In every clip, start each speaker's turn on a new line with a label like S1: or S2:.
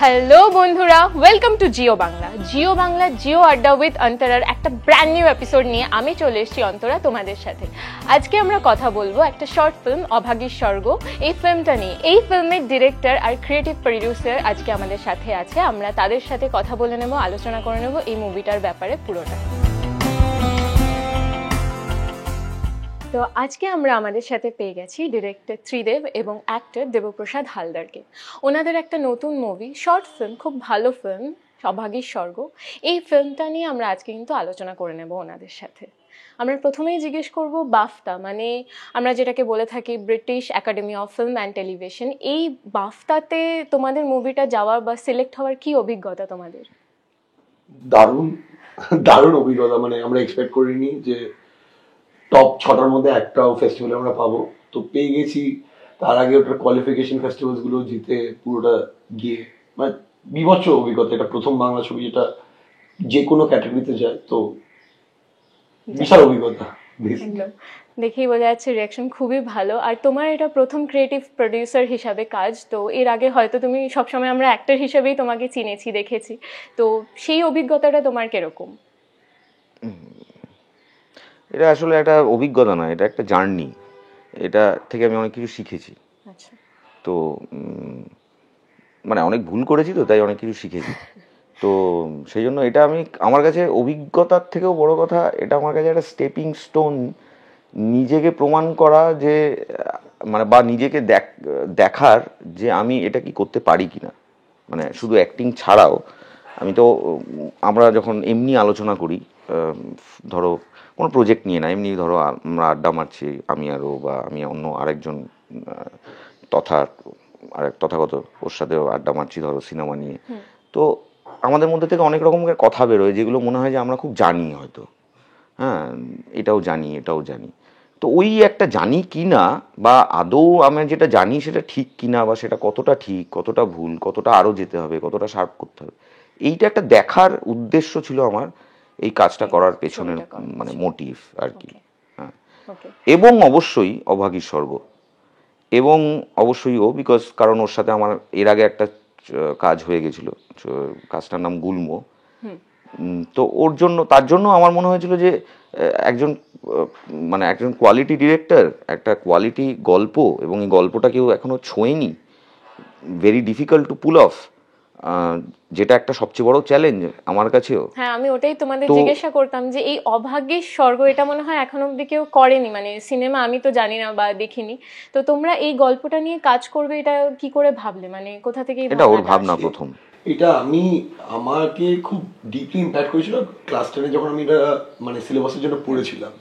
S1: Hello বন্ধুরা, welcome to Jio Bangla. Jio Bangla Jio আড্ডা with অন্তরার একটা ব্র্যান্ড নিউ এপিসোড নিয়ে আমি চলে এসেছি অন্তরা তোমাদের সাথে। আজকে আমরা কথা বলবো একটা শর্ট ফিল্ম অভাগীর স্বর্গ, এই ফিল্মটা নিয়ে। এই ফিল্মের ডিরেক্টর আর ক্রিয়েটিভ প্রডিউসার আজকে আমাদের সাথে আছে। আমরা তাদের সাথে কথা বলে নেব, আলোচনা করে নেব এই মুভিটার ব্যাপারে পুরোটা। তো আজকে আমরা আমাদের সাথে পেয়ে গেছি ডিরেক্টর ত্রিদেব এবং অ্যাক্টর দেবপ্রসাদ হালদারকে। ওনাদের একটা নতুন মুভি, শর্ট ফিল্ম, খুব ভালো ফিল্ম, অভাগীর স্বর্গ। এই ফিল্মটা নিয়ে আমরা আজকে কিন্তু আলোচনা করে নেব ওনাদের সাথে। আমরা প্রথমেই জিজ্ঞেস করব বাফটা, মানে আমরা যেটাকে বলে থাকি British academy of film and television. এই বাফটাতে তোমাদের মুভিটা যাওয়ার বা সিলেক্ট হওয়ার কি অভিজ্ঞতা তোমাদের?
S2: দারুণ দারুণ অভিজ্ঞতা। মানে আমরা এক্সপেক্ট করিনি যে টপ 6টার মধ্যে একটাও ফেস্টিভ্যালে আমরা পাবো, তো পেয়ে গেছি। তার আগে ওটার কোয়ালিফিকেশন ফেস্টিভ্যালস গুলো জিতে পুরোটা গিয়ে মানে বিভৎস অভিজ্ঞতা। এটা প্রথম বাংলা ছবি যেটা যে কোনো ক্যাটাগরিতে যায়, তো বিশাল অভিজ্ঞতা।
S1: দেখেই বোঝা যাচ্ছে রিয়াকশন খুবই ভালো। আর তোমার এটা প্রথম ক্রিয়েটিভ প্রডিউসার হিসাবে কাজ, তো এর আগে হয়তো তুমি সবসময় আমরা অ্যাক্টর হিসেবেই তোমাকে চিনেছি, দেখেছি, তো সেই অভিজ্ঞতাটা তোমার কিরকম?
S3: এটা আসলে একটা অভিজ্ঞতা না, এটা একটা জার্নি। এটা থেকে আমি অনেক কিছু শিখেছি।
S1: আচ্ছা।
S3: তো মানে অনেক ভুল করেছি, তো তাই অনেক কিছু শিখেছি। তো সেই জন্য এটা আমি, আমার কাছে অভিজ্ঞতার থেকেও বড় কথা, এটা আমার কাছে একটা স্টেপিং স্টোন, নিজেকে প্রমাণ করা যে মানে বা নিজেকে দেখার যে আমি এটা কি করতে পারি কিনা। মানে শুধু অ্যাক্টিং ছাড়াও আমি তো, আমরা যখন এমনি আলোচনা করি, ধরো কোনো প্রজেক্ট নিয়ে না, এমনি ধরো আমরা আড্ডা মারছি, আমি আরও বা আমি অন্য আরেকজন তথাগত ওর সাথেও আড্ডা মারছি ধরো সিনেমা নিয়ে, তো আমাদের মধ্যে থেকে অনেক রকমের কথা বেরোয় যেগুলো মনে হয় যে আমরা খুব জানি, হয়তো হ্যাঁ এটাও জানি। তো ওই একটা জানি কি না, বা আদৌ আমরা যেটা জানি সেটা ঠিক কিনা, বা সেটা কতটা ঠিক, কতটা ভুল, কতটা আরও যেতে হবে, কতটা শার্প করতে হবে, এইটা একটা দেখার উদ্দেশ্য ছিল আমার এই কাজটা করার পেছনের মানে মোটিভ আর কি। হ্যাঁ, এবং অবশ্যই অভাগীর স্বর্গ, এবং অবশ্যই ও বিকজ কারণ ওর সাথে আমার এর আগে একটা কাজ হয়ে গেছিল, কাজটার নাম গুল্ম। তো তার জন্য আমার মনে হয়েছিল যে একজন কোয়ালিটি ডিরেক্টর, একটা কোয়ালিটি গল্প, এবং এই গল্পটা কেউ এখনো ছোঁয়নি, very difficult to pull off, যেটা একটা সবচেয়ে বড় চ্যালেঞ্জ আমার কাছেও।
S1: হ্যাঁ, আমি ওটাই তোমাদের জিজ্ঞাসা করতাম যে এই অভাগীর স্বর্গ, এটা মনে হয় এখনো অব্দি কেউ করেনি, মানে সিনেমা আমি তো জানি না বা দেখিনি। তো তোমরা এই গল্পটা নিয়ে কাজ করবে, এটা কি করে ভাবলে, মানে কোথা থেকে?
S3: এটা ওর ভাবনা প্রথম।
S2: এটা আমাকে খুব ডিপলি ইম্প্যাক্ট করেছিল ক্লাস 10-এ, যখন আমি এটা মানে সিলেবাসের জন্য পড়েছিলাম।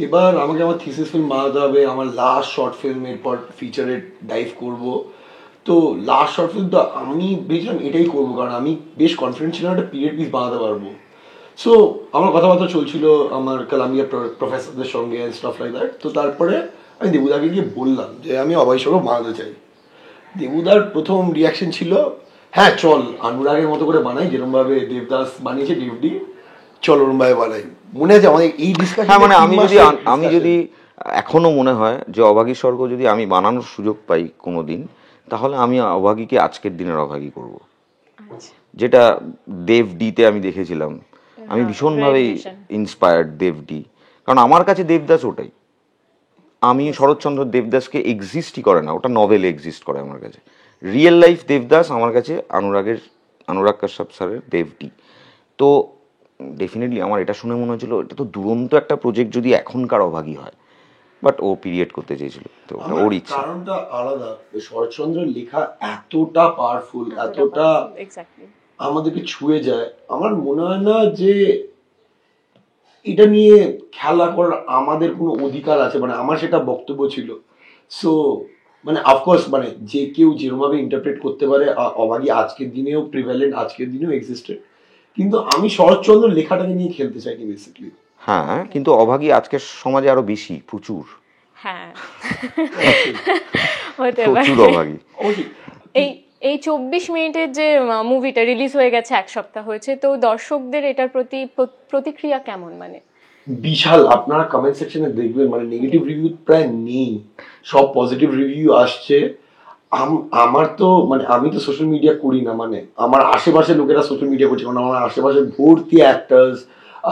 S2: এবার আমাকে আমার থিসিস ফিল্ম বানাতে হবে, আমার লাস্ট শর্ট ফিল্ম, এরপর ফিচারে ডাইভ করব। তো লাস্ট শর্ট ফিল্ম তো আমি ভেবেছিলাম এটাই করবো, কারণ আমি বেশ কনফিডেন্ট ছিলাম একটা পিরিয়ড পিস বানাতে পারবো। সো আমার কথাবার্তা চলছিল আমার কলাম্বিয়া প্রফেসরদের সঙ্গে অ্যান্ড স্টাফ লাইক দ্যাট। তো তারপরে আমি দেবুদাকে গিয়ে বললাম যে আমি অভাগীর স্বর্গ বানাতে চাই। দেবুদার প্রথম রিয়াকশন ছিল, হ্যাঁ চল অনুরাগের মতো করে বানাই, যেরকমভাবে দেবদাস বানিয়েছে ডিভডি, চল ওরমভাবে বানাই। মনে আছে আমাদের এই ডিসকাশন?
S3: মানে আমি যদি এখনো মনে হয় যে অভাগীর স্বর্গ যদি আমি বানানোর সুযোগ পাই কোনোদিন, তাহলে আমি অভাগীকে আজকের দিনের অভাগী করব। যেটা দেবডিতে আমি দেখেছিলাম, আমি ভীষণভাবে ইন্সপায়ার্ড দেবডি, কারণ আমার কাছে দেবদাস ওটাই। আমি শরৎচন্দ্র দেবদাসকে এক্সিস্টই করে না, ওটা নভেলে এক্সিস্ট করে আমার কাছে। রিয়েল লাইফ দেবদাস আমার কাছে অনুরাগ কাশ্যপ স্যারের দেবডি। তো ডেফিনেটলি আমার এটা শুনে মনে হয়েছিল এটা তো দুরন্ত একটা প্রজেক্ট যদি এখনকার অভাগী হয়, বাট ও পিরিয়ড করতে চেয়েছিল, তো ওর ইচ্ছা।
S2: কারণটা আলাদা। শরৎচন্দ্রের লেখা এতটা পাওয়ারফুল, এতটা আমাদেরকে ছুঁয়ে যায়, আমার মনে হয় না যে এটা নিয়ে খেলা করার আমাদের কোনো অধিকার আছে। মানে আমার সেটা বক্তব্য ছিল। সো মানে অফকোর্স মানে যে কেউ যেরকমভাবে ইন্টারপ্রেট করতে পারে, অভাগী আজকের দিনেও প্রিভ্যালেন্ট, আজকের দিনেও এক্সিস্টেড, কিন্তু আমি শরৎচন্দ্র লেখাটাকে নিয়ে খেলতে চাইনি বেসিক্যালি।
S3: হ্যাঁ, কিন্তু অভাগী আজকের সমাজে আরো বেশি, প্রচুর।
S1: হ্যাঁ,
S3: প্রচুর অভাগী।
S1: এই 24 মিনিটের যে মুভিটা রিলিজ হয়ে গেছে, এক সপ্তাহ হয়েছে, তো দর্শকদের এটার প্রতি প্রতিক্রিয়া কেমন? মানে
S2: বিশাল। আপনারা কমেন্ট সেকশনে দেখবেন, মানে নেগেটিভ রিভিউ প্রায় নেই, সব পজিটিভ রিভিউ আসছে। আমার তো মানে আমি তো সোশ্যাল মিডিয়া করি না, মানে আমার আশেপাশে লোকেরা সোশ্যাল মিডিয়া করছে, কারণ আমার আশেপাশে ভর্তি অ্যাক্টার্স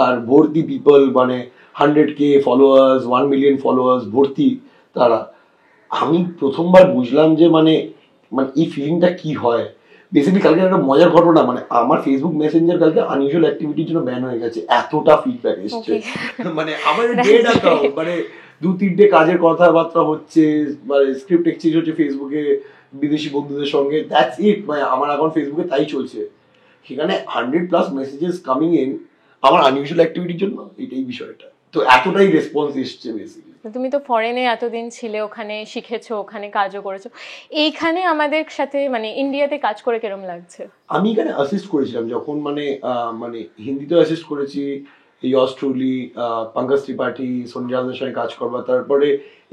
S2: আর ভর্তি পিপল, মানে 100K ফলোয়ার্স, 1 মিলিয়ন ফলোয়ার্স ভর্তি তারা। আমি প্রথমবার বুঝলাম যে মানে মানে এই ফিলিংটা কি হয়। বেসিক্যালি কালকে একটা মজার ঘটনা, মানে আমার ফেসবুক মেসেঞ্জার কালকে আনইউজুয়াল অ্যাক্টিভিটির জন্য ব্যান হয়ে গেছে, এতটা ফিডব্যাক এসছে। মানে আমার ডেড অ্যাকাউন্ট, মানে 2-3টে কাজের কথাবার্তা হচ্ছে, মানে স্ক্রিপ্ট এক্সচেঞ্জ হচ্ছে ফেসবুকে বিদেশি বন্ধুদের সঙ্গে, দ্যাটস ইট। মানে আমার এখন ফেসবুকে তাই চলছে, সেখানে 100+ মেসেজেস কামিং ইন আমার আনইউজুয়াল অ্যাক্টিভিটির জন্য, এটাই বিষয়টা। তো এতটাই রেসপন্স এসছে বেসিক্যালি।
S1: তুমি তো ফরেনে এতদিন ছিলে, ওখানে শিখেছো, ওখানে কাজও করেছো, এইখানে আমাদের সাথে মানে ইন্ডিয়াতে কাজ করে কিরম লাগছে?
S2: আমি এখানে অ্যাসিস্ট করেছিলাম যখন মানে মানে হিন্দিতেও অ্যাসিস্ট করেছি, ইয়স ট্রুলি, পঙ্কজ ত্রিপাঠী, সঞ্জয়দের সঙ্গে কাজ করবা। তারপরে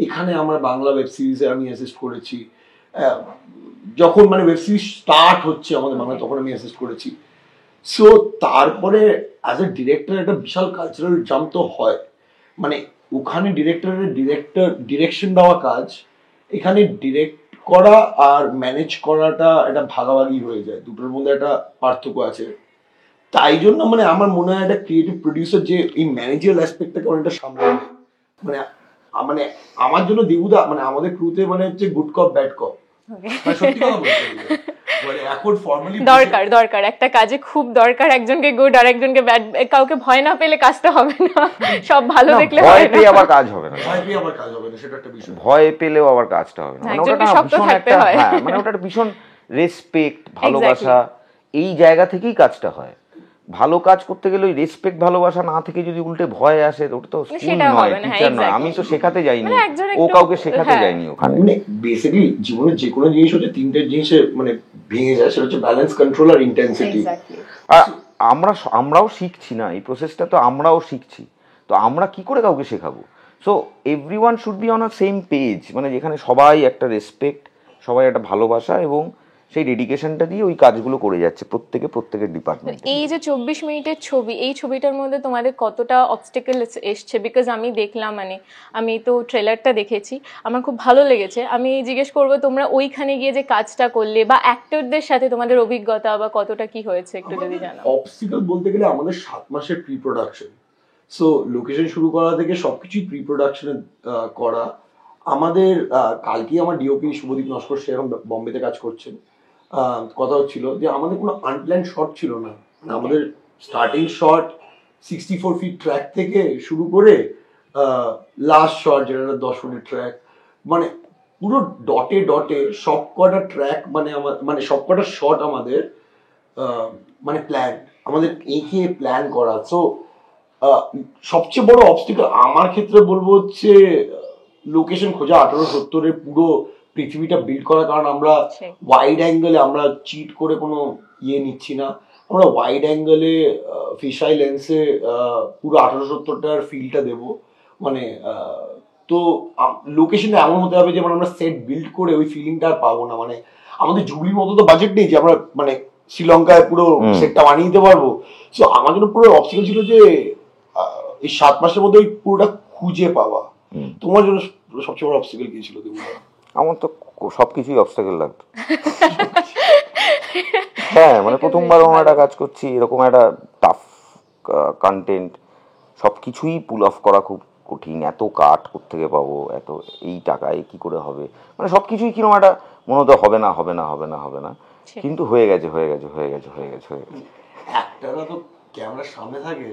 S2: এখানে আমরা বাংলা ওয়েব সিরিজে আমি অ্যাসিস্ট করেছি। আহ, যখন মানে ওয়েব সিরিজ স্টার্ট হচ্ছে আমাদের বাংলা, তখন আমি অ্যাসিস্ট করেছি। সো তারপরে অ্যাজ এ ডিরেক্টর একটা বিশাল কালচারাল জাম্প তো হয়। মানে ওখানে ডিরেকশন দেওয়া কাজ, এখানে ডিরেক্ট করা আর ম্যানেজ করাটা একটা ভাগাভাগি হয়ে যায়, দুটোর মধ্যে একটা পার্থক্য আছে। তাই জন্য মানে আমার মনে হয় একটা ক্রিয়েটিভ প্রডিউসার যে এই ম্যানেজারাল অ্যাসপেক্টটাকে অনেকটা সামলায়, মানে মানে আমার জন্য দেবুদা মানে আমাদের ক্রুতে মানে হচ্ছে গুড কপ ব্যাড কপ, মানে সত্যি কথা বলতে গেলে। মানে এখন ফর্মালি
S1: দরকার একটা কাজে খুব দরকার একজনকে গুড আর একজনকে ব্যাড। কাউকে ভয় না পেলে কাজটা হবে না, সব ভালো দেখলে
S3: ভয় পেয়ে আবার কাজ হবে না,
S2: ভয় পেয়ে আবার কাজ হবে না, সেটা একটা বিষয়।
S3: ভয় পেলেও আবার কাজটা হবে না, মানে ওটা একটা ভীষণ একটা, হ্যাঁ মানে ওটা একটা ভীষণ রেসপেক্ট, ভালোবাসা, এই জায়গা থেকেই কাজটা হয়। ভালো কাজ করতে গেলে ওই রেসপেক্ট ভালোবাসা না থেকে যদি উল্টে ভয় আসে, ওটা তো স্কুল নয়, টিচার নয়, আমি তো শেখাতে যাইনি, ও কাউকে শেখাতে যাইনি ওখানে।
S2: মানে বেসিক্যালি জীবনের যে কোনো জিনিস হচ্ছে তিনটে জিনিসে মানে ভেঙে যায়, সেটা হচ্ছে ব্যালেন্স, কন্ট্রোল আর ইন্টেন্সিটি।
S3: আর আমরাও শিখছি না, এই প্রসেসটা তো আমরাও শিখছি, তো আমরা কি করে কাউকে শেখাবো? So everyone should be on a same page, মানে যেখানে সবাই একটা রেসপেক্ট, সবাই একটা ভালোবাসা এবং সেই ডেডিকেশনটা দিয়ে ওই কাজগুলো করে যাচ্ছে প্রত্যেকের ডিপার্টমেন্ট।
S1: এই যে 24 মিনিটের ছবি, এই ছবিটার মধ্যে তোমাদের কতটা অবস্টেকেল এসছে? বিকজ আমি দেখলাম, মানে আমি তো ট্রেলারটা দেখেছি, আমার খুব ভালো লেগেছে। আমি জিজ্ঞেস করবো তোমরা ওইখানে গিয়ে যে কাজটা করলে বা অ্যাক্টরদের সাথে তোমাদের অভিজ্ঞতা বা কতটা কি হয়েছে একটু যদি জানাও।
S2: অবস্টিকল বলতে গেলে আমাদের 7 মাসের প্রি প্রোডাকশন, সো লোকেশন শুরু করা থেকে সবকিছুই প্রি প্রোডাকশনে করা। আমাদের কালকেই আমার ডিওপি শুভদীপ নস্কর সে এখন বম্বেতে কাজ করছেন, কথা হচ্ছিল যে আমাদের কোনো আনপ্ল্যান শট ছিল না। আমাদের স্টার্টিং শট 64 ফিট ট্র্যাক থেকে শুরু করে লাস্ট শট যেটা 10 ফুটের ট্র্যাক, মানে পুরো ডটে ডটে সবকটা ট্র্যাক, মানে আমার মানে সবকটা শট আমাদের মানে প্ল্যান, আমাদের এঁকে প্ল্যান করা। সো সবচেয়ে বড় অবস্টিকল আমার ক্ষেত্রে বলবো হচ্ছে লোকেশন খোঁজা। 1870-এর পুরো পৃথিবীটা বিল্ড করা, কারণ আমরা ওয়াইড অ্যাঙ্গেলে, আমরা চিট করে কোনো ইয়ে নিচ্ছি না, আমরা ওয়াইড অ্যাঙ্গেলে ফিশাই লেন্সে পুরো 1870-টার ফিলটা দেবো। মানে তো লোকেশনটা এমন হতে হবে যে মানে আমরা সেট বিল্ড করে ওই ফিলিংটা আর পাবো না। মানে আমাদের জুবলির মতো তো বাজেট নেই যে আমরা মানে শ্রীলঙ্কায় পুরো সেটটা বানিয়ে দিতে পারবো। সো আমার জন্য পুরো অবস্টিকেল ছিল যে এই 7 মাসের মধ্যে ওই পুরোটা খুঁজে পাওয়া। তোমার জন্য সবচেয়ে বড় অবস্টিকেল কি ছিল?
S3: আমার তো সবকিছুই অবস্টাকেল লাগতো। হ্যাঁ মানে প্রথমবার আমরা একটা কাজ করছি, এরকম একটা টাফ কন্টেন্ট, সবকিছুই পুল অফ করা খুব কঠিন। এত কাট কোত্থেকে পাবো, এত এই টাকায় কি করে হবে, মানে সবকিছুই কিরকম একটা মনে হতো হবে না হবে না হবে না হবে না, কিন্তু হয়ে গেছে।
S2: একটারা তো ক্যামেরার সামনে থাকে,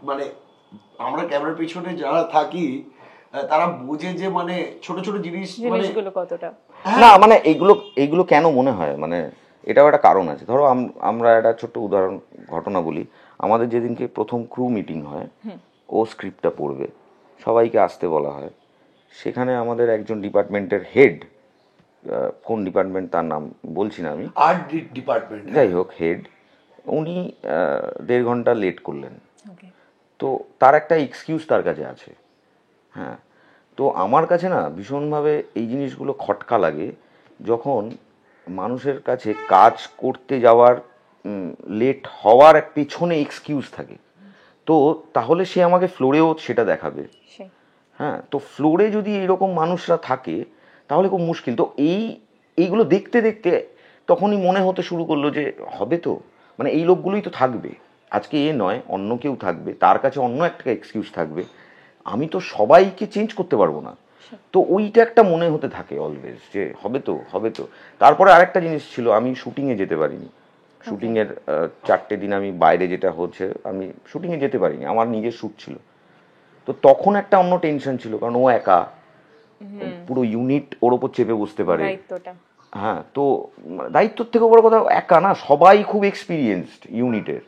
S2: মানে আমরা ক্যামেরার পিছনে যারা থাকি তারা বোঝে যে মানে ছোট ছোট জিনিসগুলো
S1: কতটা
S3: না, মানে এইগুলো কেন মনে হয়, মানে এটাও একটা কারণ আছে। ধরো আমরা একটা ছোট্ট উদাহরণ ঘটনা বলি। আমাদের যেদিনকে প্রথম ক্রু মিটিং হয়, ও স্ক্রিপ্টটা পড়বে, সবাইকে আসতে বলা হয়। সেখানে আমাদের একজন ডিপার্টমেন্টের হেড, কোন ডিপার্টমেন্ট তার নাম বলছি না আমি,
S2: আর্ট ডিপার্টমেন্ট,
S3: যাই হোক হেড, উনি 1.5 ঘন্টা লেট করলেন। তো তার একটা এক্সকিউজ তার কাছে আছে। হ্যাঁ, তো আমার কাছে না ভীষণভাবে এই জিনিসগুলো খটকা লাগে যখন মানুষের কাছে কাজ করতে যাওয়ার লেট হওয়ার পেছনে এক্সকিউজ থাকে। তো তাহলে সে আমাকে ফ্লোরেও সেটা দেখাবে। হ্যাঁ, তো ফ্লোরে যদি এরকম মানুষরা থাকে তাহলে খুব মুশকিল। তো এইগুলো দেখতে দেখতে তখনই মনে হতে শুরু করলো যে হবে তো, মানে এই লোকগুলোই তো থাকবে, আজকে এ নয় অন্য কেউ থাকবে, তার কাছে অন্য একটা এক্সকিউজ থাকবে, আমি তো সবাইকে চেঞ্জ করতে পারবো না। তো ওইটা একটা মনে হতে থাকে অলওয়েজ যে হবে তো হবে তো। তারপরে আরেকটা জিনিস ছিল, আমি শুটিংয়ে যেতে পারিনি, শুটিংয়ের 4টে দিন আমি বাইরে যেটা হচ্ছে আমি শুটিংয়ে যেতে পারিনি, আমার নিজের শ্যুট ছিল। তো তখন একটা অন্য টেনশন ছিল, কারণ ও একা, পুরো ইউনিট ওর ওপর চেপে বসতে পারে।
S1: দায়িত্বটা
S3: হ্যাঁ, তো দায়িত্বর থেকে বড় কথা একা না, সবাই খুব এক্সপিরিয়েন্সড ইউনিটের,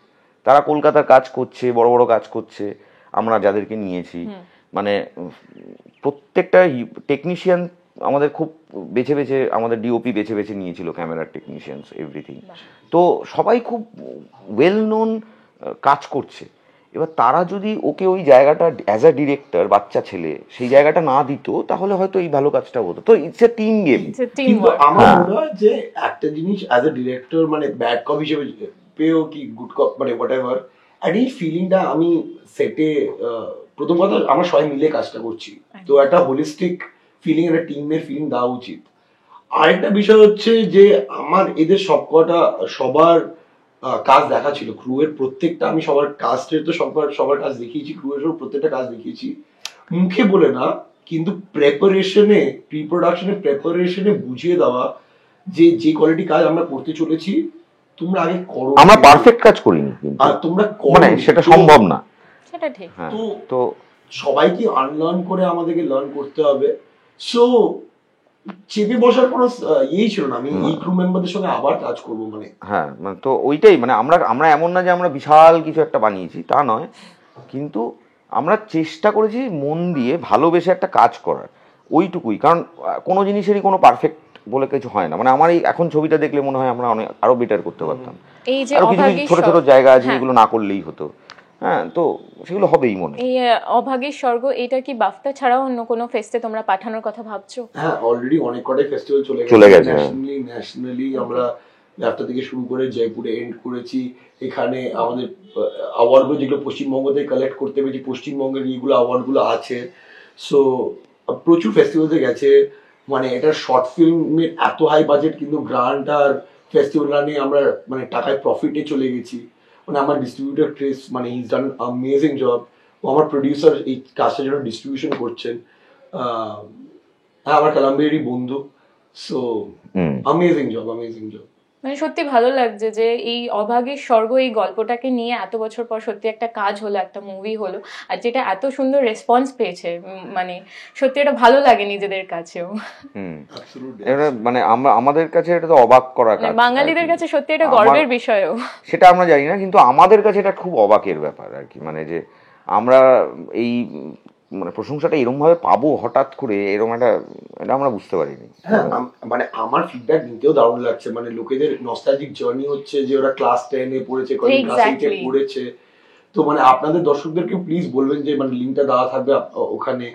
S3: তারা কলকাতার কাজ করছে, বড় বড় কাজ করছে, আমরা যাদেরকে নিয়েছি মানে প্রত্যেকটা টেকনিশিয়ান আমাদের খুব বেছে বেছে, আমাদের ডিওপি বেছে বেছে নিয়েছিল, ক্যামেরার টেকনিশিয়ানস এভরিথিং। তো সবাই খুব ওয়েল নোন কাজ করছে। এবার তারা যদি ওকে ওই জায়গাটা অ্যাজ আ ডিরেক্টর, বাচ্চা ছেলে, সেই জায়গাটা না দিত, তাহলে হয়তো এই ভালো কাজটা হতো। তো ইটস এ টিম গেম।
S2: কিন্তু আমার মনে হয় যে একটা জিনিস অ্যাজ এ ডিরেক্টর, মানে ব্যাড কপ হিসেবে পেও কি গুড কপ, মানে হোয়াট এভার, আর এই ফিলিংটা আমি সেটে, প্রথম কথা আমরা সবাই মিলে কাজটা করছি, তো একটা হোলিস্টিক ফিলিং, একটা টিমের ফিলিং দেওয়া উচিত। আরেকটা বিষয় হচ্ছে যে আমার এদের সবার কাজ দেখা ছিল, ক্রু এর প্রত্যেকটা, আমি সবার কাস্টের তো সবার কাজ দেখিয়েছি, ক্রু এর প্রত্যেকটা কাজ দেখিয়েছি, মুখে বলে না, কিন্তু প্রেপারেশনে, প্রি প্রোডাকশনে প্রেপারেশনে বুঝিয়ে দেওয়া যে যে কোয়ালিটি কাজ আমরা করতে চলেছি তোমরা আগে করো।
S3: আমরা পারফেক্ট কাজ করিনি, কিন্তু
S2: তোমরা
S3: মানে সেটা সম্ভব না,
S1: সেটা ঠিক।
S3: তো
S2: সবাইকে আনলার্ন করে আমাদেরকে লার্ন করতে হবে। সো চেপে বসার কোনো ইয়েই ছিল না, আমি এই ক্রু মেম্বারদের সঙ্গে আবার কাজ করবো মানে।
S3: হ্যাঁ, মানে তো ওইটাই, মানে আমরা এমন না যে আমরা বিশাল কিছু একটা বানিয়েছি, তা নয়, কিন্তু আমরা চেষ্টা করেছি মন দিয়ে ভালোবেসে একটা কাজ করার, ওইটুকুই। কারণ কোনো জিনিসেরই কোনো পারফেক্ট বলে কিছু হয় না, মানে আমার এই এখন ছবিটা দেখলে মনে হয় আমরা অনেক আরো বেটার করতে পারতাম, আরো কিছু কিছু ছোট ছোট জায়গা আছে যেগুলো না করলেই হতো। হ্যাঁ, তো সেগুলো হবেই মনে।
S1: এই অভাগীর স্বর্গ, এটা কি বাফটা ছাড়াও অন্য কোনো ফেস্টে তোমরা পাঠানোর কথা ভাবছো?
S2: হ্যাঁ, অলরেডি অনেক কটাই ফেস্টিভ্যাল চলে গেছে। ন্যাশনালি আমরা একটা থেকে শুরু করে জয়পুরে এন্ড করেছি। এখানে আমাদের অ্যাওয়ার্ডগুলো যেগুলো পশ্চিমবঙ্গ থেকে কালেক্ট করতে পেরেছি, পশ্চিমবঙ্গের এইগুলো অ্যাওয়ার্ডগুলো আছে। সো প্রচুর ফেস্টিভ্যালতে গেছে, মানে এটা শর্ট ফিল্মের এত হাই বাজেট, কিন্তু গ্রান্ট আর ফেস্টিভ্যাল রানে আমরা মানে টাকায় প্রফিটে চলে গেছি। মানে আমার ডিস্ট্রিবিউটর ক্রিস, মানে he is done amazing job. ও আমার প্রডিউসার এই কাজটার জন্য ডিস্ট্রিবিউশন করছেন, আমার কালাম্বিয়ারই বন্ধু। So amazing job.
S1: মানে সত্যি ভালো লাগছে যে এই অভাগীর স্বর্গ, এই গল্পটাকে নিয়ে এত বছর পর সত্যি একটা কাজ হলো, একটা মুভি হলো, আর যেটা এত সুন্দর রেসপন্স পেয়েছে, মানে সত্যি এটা ভালো লাগে নিজেদের কাছেও।
S3: এটা মানে আমাদের কাছে এটা তো অবাক করা কাজ,
S1: বাঙালিদের কাছে সত্যি এটা গর্বের বিষয়ও।
S3: সেটা আমরা জানি না, কিন্তু আমাদের কাছে এটা খুব অবাকের ব্যাপার আর কি, মানে যে আমরা এই মানে প্রশংসাটা এরকম ভাবে পাবো হঠাৎ করে, এরকম একটা, এটা আমরা বুঝতে পারিনি।
S2: হ্যাঁ, মানে আমার ফিডব্যাক নিতেও দারুণ লাগছে, মানে লোকেদের নস্টালজিক জার্নি হচ্ছে যে ওরা ক্লাস 10 এ পড়েছে, ক্লাস 8 এ পড়েছে। তো মানে আপনাদের দর্শকদেরকে প্লিজ বলবেন যে মানে লিঙ্কটা দেওয়া থাকবে ওখানে,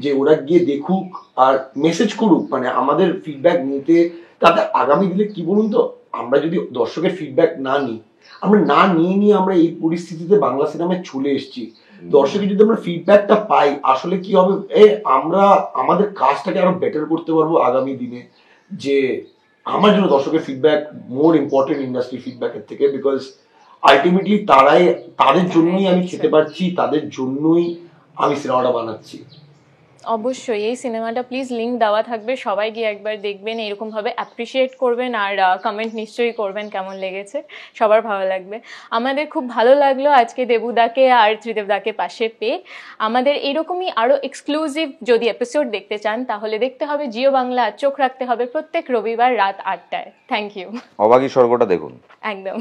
S2: যে ওরা গিয়ে দেখুক আর মেসেজ করুক, মানে আমাদের ফিডব্যাক নিতে। তাতে আগামী দিনে কি বলুন তো, আমরা যদি দর্শকের ফিডব্যাক না নিই, আমরা না নিয়ে আমরা এই পরিস্থিতিতে বাংলা সিনেমায় চলে এসেছি। দর্শকের যদি আমরা ফিডব্যাকটা পাই, আসলে কি হবে, আমরা আমাদের কাজটাকে আরো বেটার করতে পারবো আগামী দিনে। যে আমার জন্য দর্শকের ফিডব্যাক মোর ইম্পর্টেন্ট ইন্ডাস্ট্রি ফিডব্যাকের থেকে, বিকজ আলটিমেটলি তাদের জন্যই আমি খেতে পারছি, তাদের জন্যই আমি সিনেমাটা বানাচ্ছি।
S1: অবশ্যই এই সিনেমাটা প্লিজ লিঙ্ক দেওয়া থাকবে, সবাই গিয়ে একবার দেখবেন, এরকম ভাবে অ্যাপ্রিসিয়েট করবেন, আর কমেন্ট নিশ্চয়ই করবেন কেমন লেগেছে, সবার ভালো লাগবে। আমাদের খুব ভালো লাগলো আজকে দেবুদাকে আর ত্রিদেবদাকে পাশে পেয়ে। আমাদের এরকমই আরো এক্সক্লুসিভ যদি এপিসোড দেখতে চান, তাহলে দেখতে হবে জিও বাংলা, আর চোখ রাখতে হবে প্রত্যেক রবিবার রাত 8টায়। Thank you.
S3: অভাগী স্বর্গটা দেখুন
S1: একদম।